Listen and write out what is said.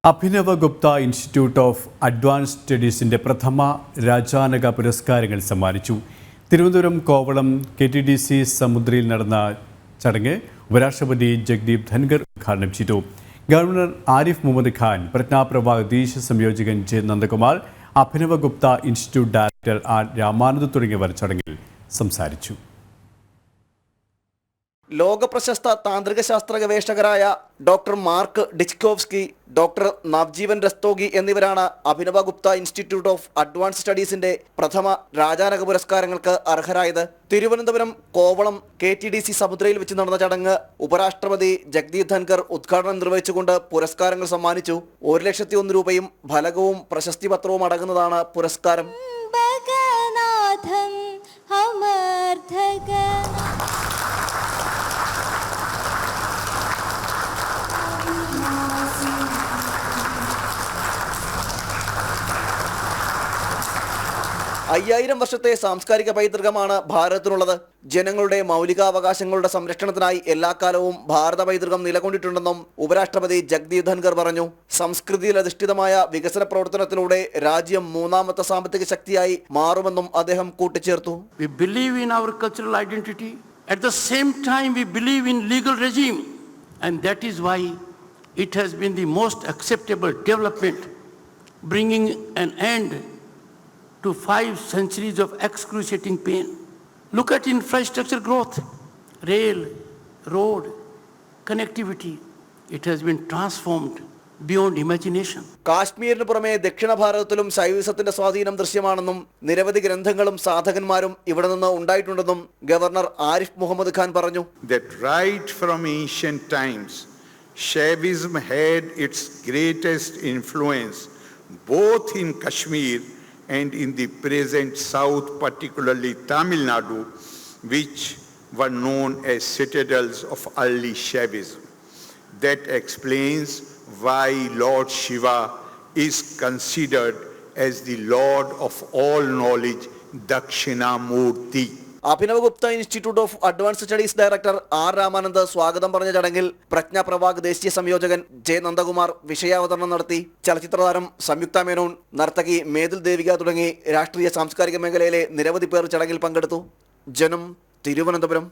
Abhinava Gupta institute of advanced സ്റ്റഡീസിന്റെ പ്രഥമ രാജാനക പുരസ്കാരങ്ങൾ സമ്മാനിച്ചു. തിരുവനന്തപുരം കോവളം KTDC സമുദ്രയിൽ നടന്ന ചടങ്ങ് ഉപരാഷ്ട്രപതി ജഗ്ദീപ് ധൻഖർ ഉദ്ഘാടനം ചെയ്തു. ഗവർണർ ആരിഫ് മുഹമ്മദ് ഖാൻ, പ്രജ്ഞാപ്രവാഹ് ദേശീയ സംയോജകൻ J. Nandakumar, Abhinava Gupta institute director R. Ramanand തുടങ്ങിയവർ ചടങ്ങിൽ സംസാരിച്ചു. ലോകപ്രശസ്ത താന്ത്രിക ശാസ്ത്ര ഗവേഷകരായ doctor Mark Dyczkowski, doctor Navjivan Rastogi എന്നിവരാണ് Abhinava Gupta institute of advanced സ്റ്റഡീസിന്റെ പ്രഥമ രാജാനക പുരസ്കാരങ്ങൾക്ക് അർഹരായത്. തിരുവനന്തപുരം കോവളം KTDC സമുദ്രയിൽ വെച്ച് നടന്ന ചടങ്ങ് ഉപരാഷ്ട്രപതി ജഗ്ദീപ് ധൻഖർ ഉദ്ഘാടനം നിർവഹിച്ചുകൊണ്ട് പുരസ്കാരങ്ങൾ സമ്മാനിച്ചു. 1,01,000 രൂപയും ഫലകവും പ്രശസ്തി പത്രവും അടങ്ങുന്നതാണ് പുരസ്കാരം. അയ്യായിരം വർഷത്തെ സാംസ്കാരിക പൈതൃകമാണ് ഭാരതത്തിനുള്ളത്. ജനങ്ങളുടെ മൗലികാവകാശങ്ങളുടെ സംരക്ഷണത്തിനായി എല്ലാ കാലവും ഭാരത പൈതൃകം നിലകൊണ്ടിട്ടുണ്ടെന്നും ഉപരാഷ്ട്രപതി ജഗ്ദീപ് ധൻഖർ പറഞ്ഞു. സംസ്കൃതിയിൽ അധിഷ്ഠിതമായ വികസന പ്രവർത്തനത്തിലൂടെ രാജ്യം മൂന്നാമത്തെ സാമ്പത്തിക ശക്തിയായി മാറുമെന്നും അദ്ദേഹം കൂട്ടിച്ചേർത്തു. We believe in our cultural identity. At the same time, we believe in legal regime, and that is why it has been the most acceptable development, bringing an end to 5 centuries of excruciating pain. Look at infrastructure growth, rail, road, connectivity. It has been transformed beyond imagination. കാശ്മീരിന് പുറമെ ദക്ഷിണ ഭാരതത്തിലും ശൈവിസത്തിന്റെ സ്വാധീനം ദൃശ്യമാണെന്നും നിരവധി ഗ്രന്ഥങ്ങളും സാധകന്മാരും ഇവിടെ നിന്ന് ഉണ്ടായിട്ടുണ്ടെന്നും governor Arif Mohammed Khan പറഞ്ഞു. That right from ancient times, Shaivism had its greatest influence both in Kashmir and in the present South, particularly Tamil Nadu, which were known as citadels of early Shaivism. That explains why Lord Shiva is considered as the Lord of all knowledge, Dakshinamurti. Abhinava Gupta institute of advanced studies director R. Ramanand സ്വാഗതം പറഞ്ഞ ചടങ്ങിൽ പ്രജ്ഞാപ്രവാഹ് ദേശീയ സംയോജകൻ J. Nandakumar വിഷയാവതരണം നടത്തി. ചലച്ചിത്രതാരം സംയുക്ത മേനോൻ, നർത്തകി മേതിൽ ദേവിക തുടങ്ങി രാഷ്ട്രീയ സാംസ്കാരിക മേഖലയിലെ നിരവധി പേർ ചടങ്ങിൽ പങ്കെടുത്തു. ജനം, തിരുവനന്തപുരം.